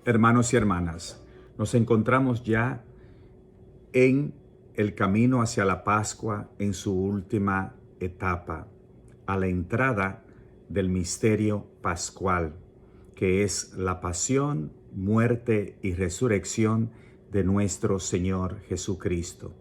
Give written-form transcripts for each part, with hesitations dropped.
Hermanos y hermanas, nos encontramos ya en el camino hacia la Pascua en su última etapa, a la entrada del misterio pascual, que es la pasión, muerte y resurrección de nuestro Señor Jesucristo.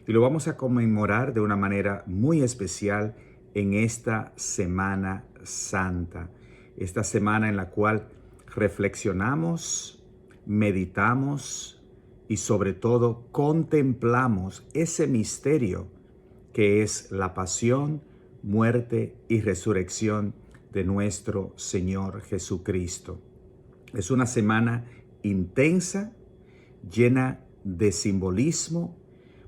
Y lo vamos a conmemorar de una manera muy especial en esta Semana Santa, esta semana en la cual reflexionamos, meditamos y sobre todo contemplamos ese misterio que es la pasión, muerte y resurrección de nuestro Señor Jesucristo. Es una semana intensa, llena de simbolismo,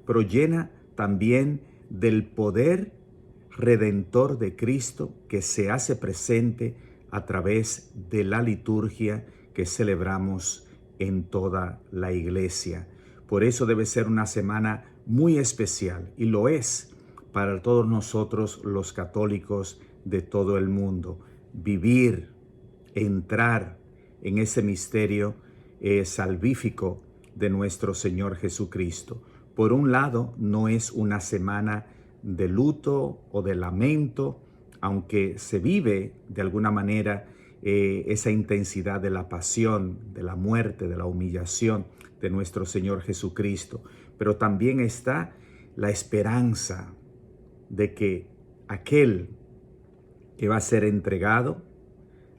pero llena también del poder redentor de Cristo que se hace presente a través de la liturgia que celebramos en toda la iglesia. Por eso debe ser una semana muy especial, y lo es para todos nosotros los católicos de todo el mundo. Vivir, entrar en ese misterio salvífico de nuestro Señor Jesucristo. Por un lado, no es una semana de luto o de lamento, aunque se vive de alguna manera esa intensidad de la pasión, de la muerte, de la humillación de nuestro Señor Jesucristo. Pero también está la esperanza de que aquel que va a ser entregado,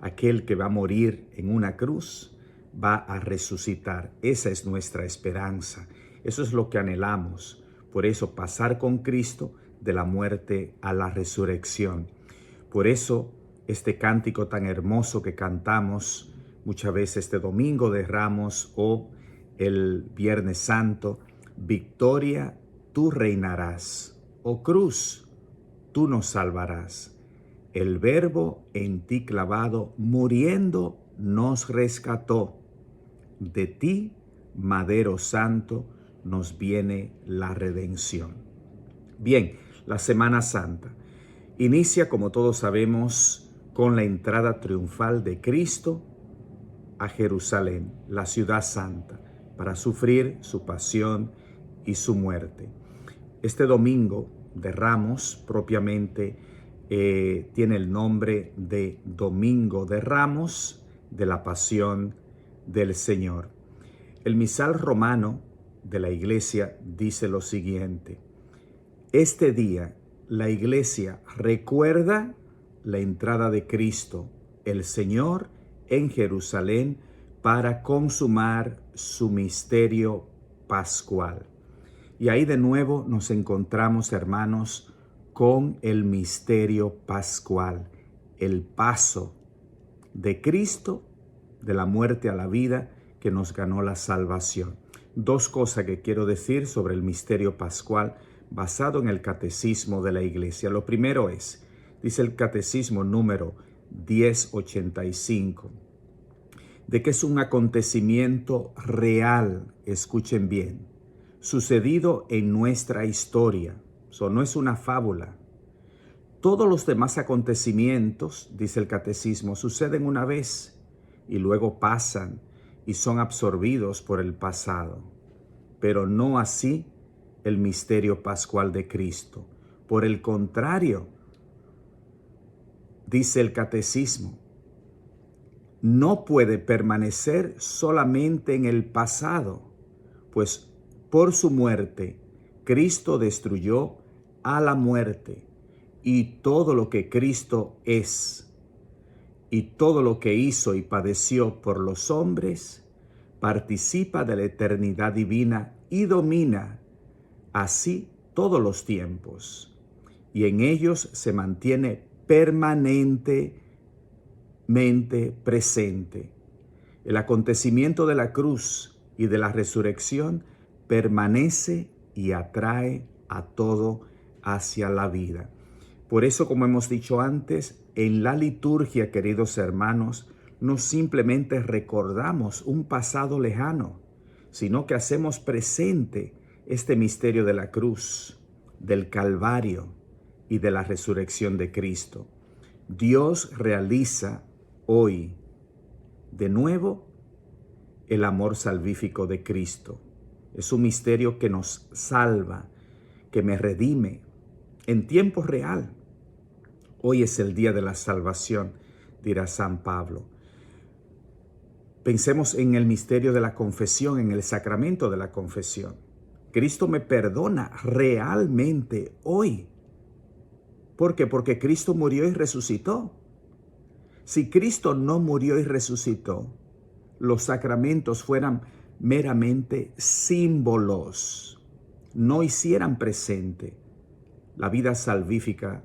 aquel que va a morir en una cruz, va a resucitar. Esa es nuestra esperanza. Eso es lo que anhelamos. Por eso pasar con Cristo de la muerte a la resurrección. Por eso este cántico tan hermoso que cantamos muchas veces este Domingo de Ramos o el Viernes Santo: victoria, tú reinarás, oh cruz, tú nos salvarás. El Verbo en ti clavado, muriendo, nos rescató. De ti, Madero Santo, nos viene la redención. Bien, la Semana Santa inicia, como todos sabemos, con la entrada triunfal de Cristo a Jerusalén, la ciudad santa, para sufrir su pasión y su muerte. Este Domingo de Ramos propiamente tiene el nombre de Domingo de Ramos de la Pasión del Señor. El misal romano de la Iglesia dice lo siguiente: este día la Iglesia recuerda la entrada de Cristo, el Señor, en Jerusalén para consumar su misterio pascual. Y ahí de nuevo nos encontramos, hermanos, con el misterio pascual, el paso de Cristo de la muerte a la vida que nos ganó la salvación. Dos cosas que quiero decir sobre el misterio pascual basado en el catecismo de la Iglesia. Lo primero es, dice el catecismo número 1085, de que es un acontecimiento real, escuchen bien, sucedido en nuestra historia. Eso no es una fábula. Todos los demás acontecimientos, dice el catecismo, suceden una vez y luego pasan y son absorbidos por el pasado. Pero no así el misterio pascual de Cristo. Por el contrario, dice el catecismo, no puede permanecer solamente en el pasado, pues por su muerte Cristo destruyó a la muerte, y todo lo que Cristo es y todo lo que hizo y padeció por los hombres participa de la eternidad divina y domina así todos los tiempos, y en ellos se mantiene permanentemente presente. El acontecimiento de la cruz y de la resurrección permanece y atrae a todo hacia la vida. Por eso, como hemos dicho antes, en la liturgia, queridos hermanos, no simplemente recordamos un pasado lejano, sino que hacemos presente este misterio de la cruz, del Calvario y de la resurrección de Cristo. Dios realiza hoy de nuevo el amor salvífico de Cristo. Es un misterio que nos salva, que me redime en tiempo real. Hoy es el día de la salvación, dirá San Pablo. Pensemos en el misterio de la confesión, en el sacramento de la confesión. Cristo me perdona realmente hoy. ¿Por qué? Porque Cristo murió y resucitó. Si Cristo no murió y resucitó, los sacramentos fueran meramente símbolos, no hicieran presente la vida salvífica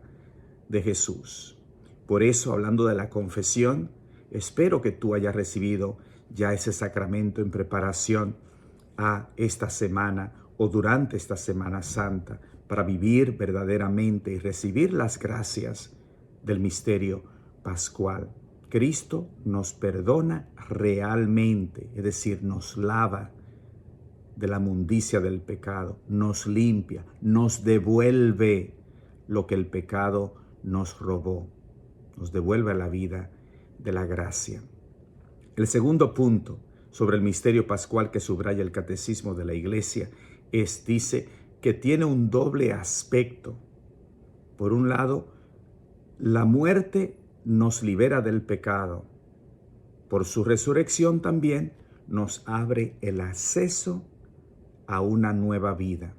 de Jesús. Por eso, hablando de la confesión, espero que tú hayas recibido ya ese sacramento en preparación a esta semana o durante esta Semana Santa para vivir verdaderamente y recibir las gracias del misterio pascual. Cristo nos perdona realmente, es decir, nos lava de la mundicia del pecado, nos limpia, nos devuelve lo que el pecado nos robó, nos devuelve a la vida de la gracia. El segundo punto sobre el misterio pascual que subraya el Catecismo de la Iglesia dice que tiene un doble aspecto. Por un lado, la muerte nos libera del pecado. Por su resurrección también nos abre el acceso a una nueva vida.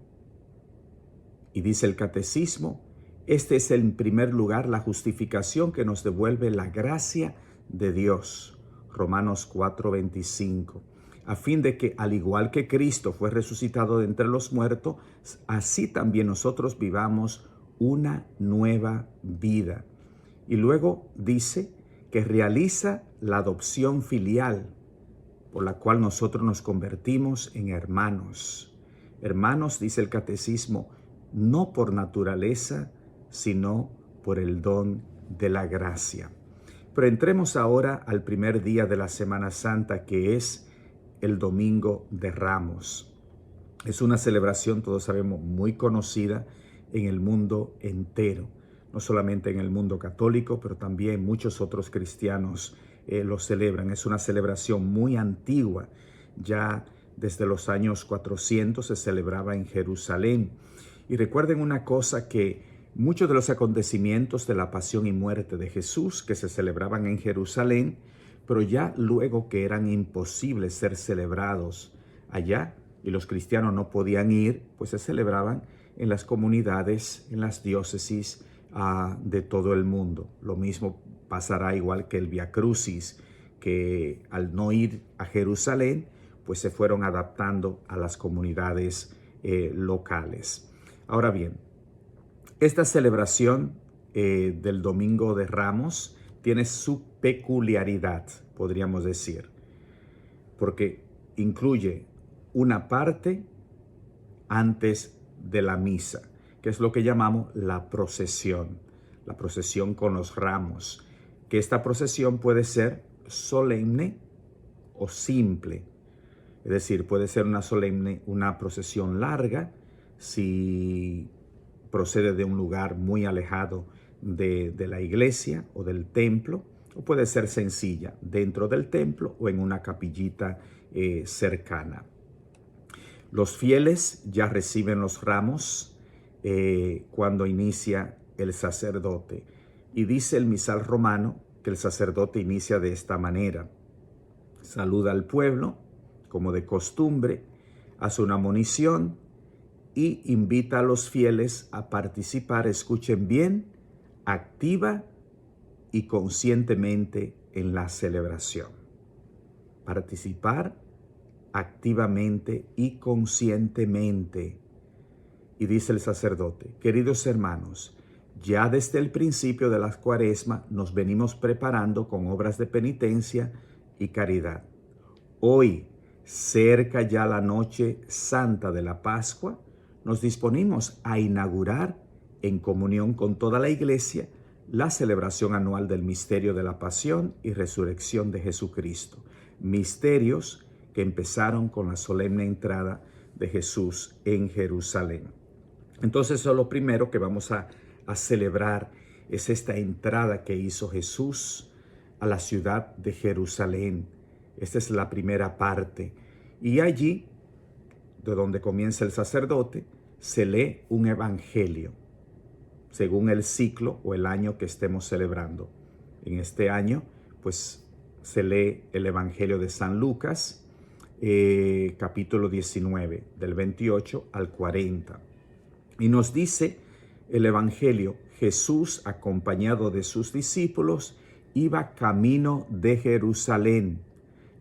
Y dice el Catecismo, este es en primer lugar la justificación que nos devuelve la gracia de Dios. Romanos 4:25, a fin de que al igual que Cristo fue resucitado de entre los muertos, así también nosotros vivamos una nueva vida. Y luego dice que realiza la adopción filial, por la cual nosotros nos convertimos en hermanos. Hermanos, dice el Catecismo, no por naturaleza, sino por el don de la gracia. Pero entremos ahora al primer día de la Semana Santa, que es el Domingo de Ramos. Es una celebración, todos sabemos, muy conocida en el mundo entero. No solamente en el mundo católico, pero también muchos otros cristianos lo celebran. Es una celebración muy antigua. Ya desde los años 400 se celebraba en Jerusalén. Y recuerden una cosa, que muchos de los acontecimientos de la pasión y muerte de Jesús que se celebraban en Jerusalén, pero ya luego que eran imposibles ser celebrados allá y los cristianos no podían ir, pues se celebraban en las comunidades, en las diócesis de todo el mundo. Lo mismo pasará igual que el Via Crucis, que al no ir a Jerusalén, pues se fueron adaptando a las comunidades locales. Ahora bien, esta celebración del Domingo de Ramos tiene su peculiaridad, podríamos decir, porque incluye una parte antes de la misa, que es lo que llamamos la procesión con los ramos, que esta procesión puede ser solemne o simple, es decir, puede ser una procesión larga si procede de un lugar muy alejado de la iglesia o del templo, o puede ser sencilla dentro del templo o en una capillita cercana. Los fieles ya reciben los ramos cuando inicia el sacerdote. Y dice el misal romano que el sacerdote inicia de esta manera. Saluda al pueblo, como de costumbre, hace una monición y invita a los fieles a participar, escuchen bien, activa y conscientemente en la celebración. Participar activamente y conscientemente. Y dice el sacerdote, queridos hermanos, ya desde el principio de la Cuaresma nos venimos preparando con obras de penitencia y caridad. Hoy, cerca ya la noche santa de la Pascua, nos disponimos a inaugurar, en comunión con toda la Iglesia, la celebración anual del misterio de la pasión y resurrección de Jesucristo. Misterios que empezaron con la solemne entrada de Jesús en Jerusalén. Entonces, eso es lo primero que vamos a celebrar, es esta entrada que hizo Jesús a la ciudad de Jerusalén. Esta es la primera parte. Y allí, de donde comienza el sacerdote, se lee un evangelio, según el ciclo o el año que estemos celebrando. En este año, pues, se lee el evangelio de San Lucas, capítulo 19, del 28 al 40. Y nos dice el evangelio: Jesús, acompañado de sus discípulos, iba camino de Jerusalén,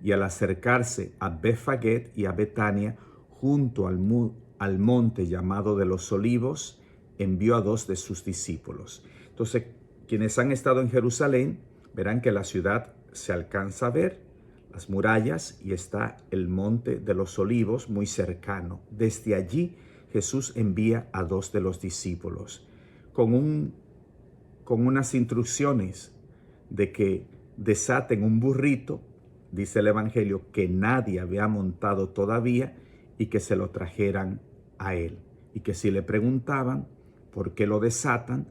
y al acercarse a Betfagé y a Betania, junto al monte llamado de los Olivos, envió a 2 de sus discípulos. Entonces, quienes han estado en Jerusalén verán que la ciudad se alcanza a ver, las murallas, y está el monte de los Olivos muy cercano. Desde allí Jesús envía a 2 de los discípulos con unas instrucciones de que desaten un burrito, dice el evangelio, que nadie había montado todavía, y que se lo trajeran a él. Y que si le preguntaban por qué lo desatan,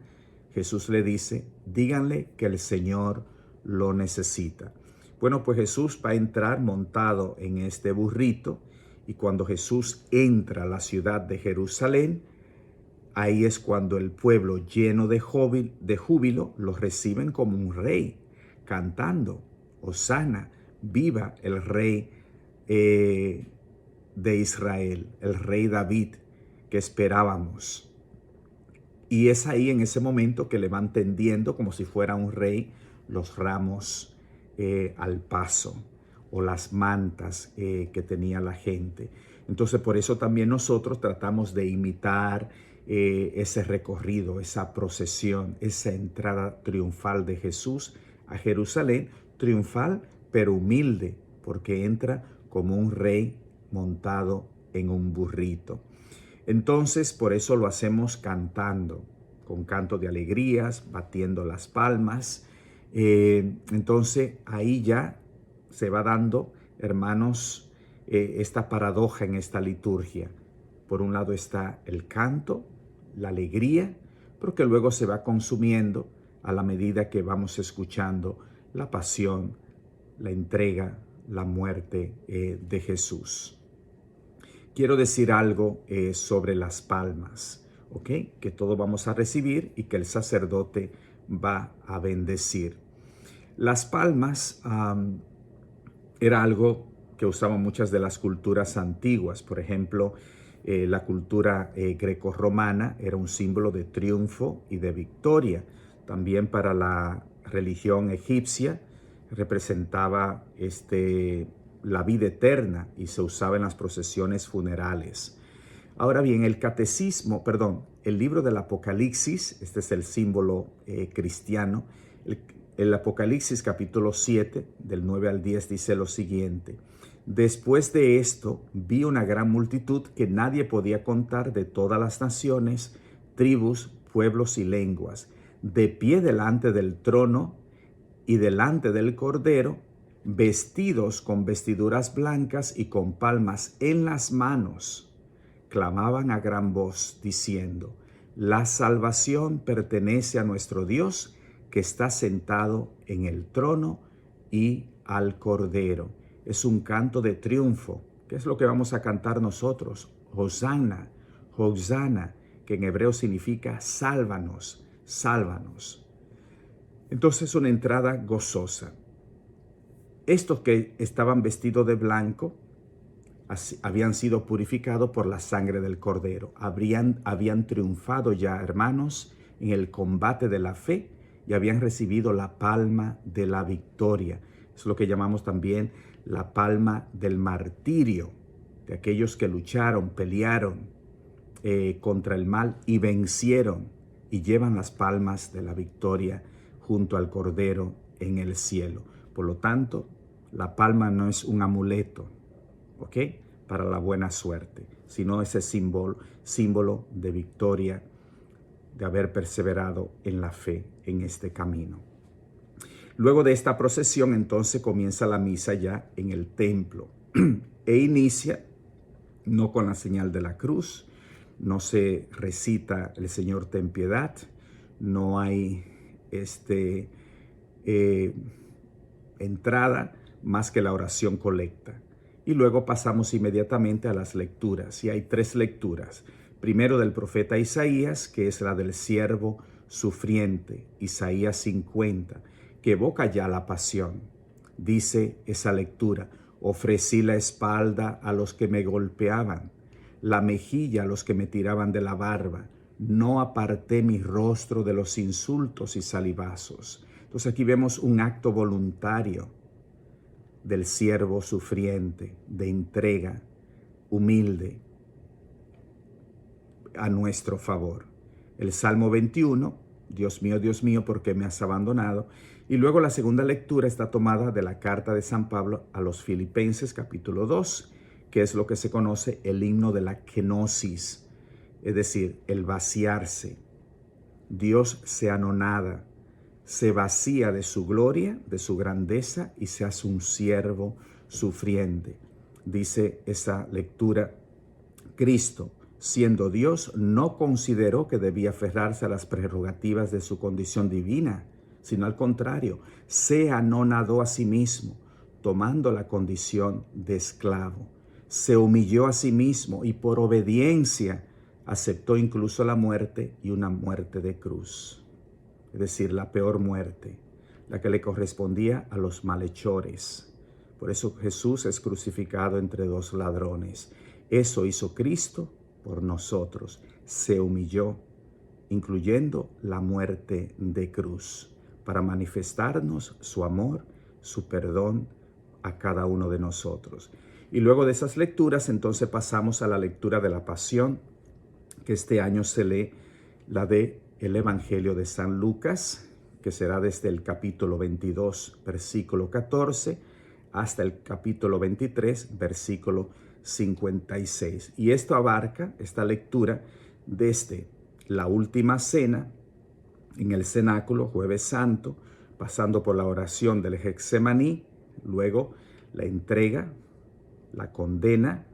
Jesús le dice: díganle que el Señor lo necesita. Bueno, pues Jesús va a entrar montado en este burrito, y cuando Jesús entra a la ciudad de Jerusalén, ahí es cuando el pueblo, lleno de júbilo, lo reciben como un rey, cantando: Hosana, viva el rey de Israel, el rey David que esperábamos. Y es ahí, en ese momento, que le van tendiendo como si fuera un rey los ramos al paso, o las mantas que tenía la gente. Entonces, por eso también nosotros tratamos de imitar ese recorrido, esa procesión, esa entrada triunfal de Jesús a Jerusalén, triunfal pero humilde, porque entra como un rey montado en un burrito. Entonces, por eso lo hacemos cantando, con canto de alegrías, batiendo las palmas. Entonces, ahí ya se va dando, hermanos, esta paradoja en esta liturgia. Por un lado está el canto, la alegría, pero que luego se va consumiendo a la medida que vamos escuchando la pasión, la entrega, la muerte de Jesús. Quiero decir algo sobre las palmas, ¿ok? Que todos vamos a recibir y que el sacerdote va a bendecir. Las palmas era algo que usaban muchas de las culturas antiguas. Por ejemplo, la cultura grecorromana era un símbolo de triunfo y de victoria. También para la religión egipcia representaba la vida eterna, y se usaba en las procesiones funerales. Ahora bien, el libro del Apocalipsis, este es el símbolo cristiano. El Apocalipsis capítulo 7, del 9 al 10, dice lo siguiente: después de esto vi una gran multitud que nadie podía contar, de todas las naciones, tribus, pueblos y lenguas, de pie delante del trono y delante del Cordero, vestidos con vestiduras blancas y con palmas en las manos. Clamaban a gran voz diciendo: la salvación pertenece a nuestro Dios, que está sentado en el trono, y al Cordero. Es un canto de triunfo. ¿Qué es lo que vamos a cantar nosotros? Hosana, Hosana, que en hebreo significa sálvanos, sálvanos. Entonces, una entrada gozosa. Estos que estaban vestidos de blanco habían sido purificados por la sangre del Cordero. Habían triunfado ya, hermanos, en el combate de la fe, y habían recibido la palma de la victoria. Es lo que llamamos también la palma del martirio, de aquellos que lucharon, pelearon contra el mal y vencieron, y llevan las palmas de la victoria junto al Cordero en el cielo. Por lo tanto, la palma no es un amuleto, ¿ok?, para la buena suerte, sino ese símbolo de victoria, de haber perseverado en la fe en este camino. Luego de esta procesión, entonces comienza la misa ya en el templo e inicia no con la señal de la cruz, no se recita el Señor ten piedad, no hay entrada más que la oración colecta. Y luego pasamos inmediatamente a las lecturas. Y hay 3 lecturas. Primero del profeta Isaías, que es la del siervo sufriente, Isaías 50, que evoca ya la pasión. Dice esa lectura: ofrecí la espalda a los que me golpeaban, la mejilla a los que me tiraban de la barba. No aparté mi rostro de los insultos y salivazos. Entonces aquí vemos un acto voluntario del siervo sufriente, de entrega humilde a nuestro favor. El Salmo 21, Dios mío, ¿por qué me has abandonado? Y luego la segunda lectura está tomada de la carta de San Pablo a los Filipenses, capítulo 2, que es lo que se conoce el himno de la kenosis, es decir, el vaciarse. Dios se anonada, se vacía de su gloria, de su grandeza, y se hace un siervo sufriente. Dice esa lectura: Cristo, siendo Dios, no consideró que debía aferrarse a las prerrogativas de su condición divina, sino al contrario, se anonadó a sí mismo, tomando la condición de esclavo. Se humilló a sí mismo y por obediencia aceptó incluso la muerte, y una muerte de cruz. Es decir, la peor muerte, la que le correspondía a los malhechores. Por eso Jesús es crucificado entre 2 ladrones. Eso hizo Cristo por nosotros. Se humilló, incluyendo la muerte de cruz, para manifestarnos su amor, su perdón a cada uno de nosotros. Y luego de esas lecturas, entonces pasamos a la lectura de la Pasión, que este año se lee la de el Evangelio de San Lucas, que será desde el capítulo 22, versículo 14, hasta el capítulo 23, versículo 56. Y esto abarca, esta lectura, desde la última cena en el cenáculo, Jueves Santo, pasando por la oración del Getsemaní, luego la entrega, la condena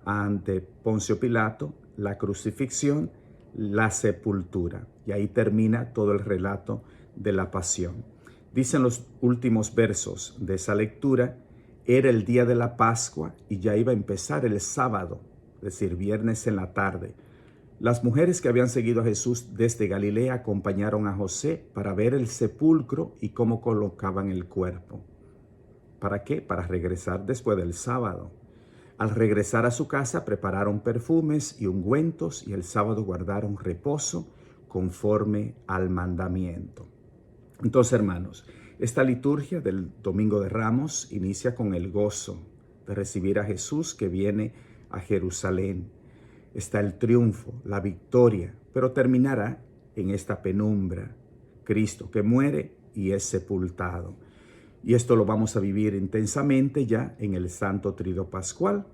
ante Poncio Pilato, la crucifixión, la sepultura. Y ahí termina todo el relato de la pasión. Dicen los últimos versos de esa lectura: era el día de la Pascua y ya iba a empezar el sábado, es decir, viernes en la tarde. Las mujeres que habían seguido a Jesús desde Galilea acompañaron a José para ver el sepulcro y cómo colocaban el cuerpo. ¿Para qué? Para regresar después del sábado. Al regresar a su casa prepararon perfumes y ungüentos, y el sábado guardaron reposo conforme al mandamiento. Entonces, hermanos, esta liturgia del Domingo de Ramos inicia con el gozo de recibir a Jesús que viene a Jerusalén. Está el triunfo, la victoria, pero terminará en esta penumbra. Cristo que muere y es sepultado. Y esto lo vamos a vivir intensamente ya en el Santo Triduo Pascual.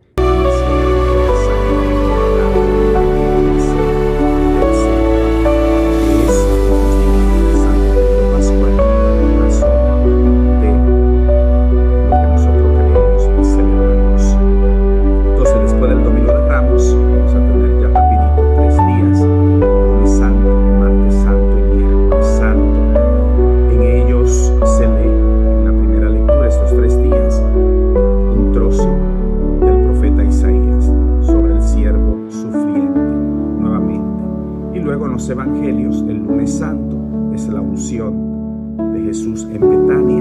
Evangelios, el lunes santo es la unción de Jesús en Betania.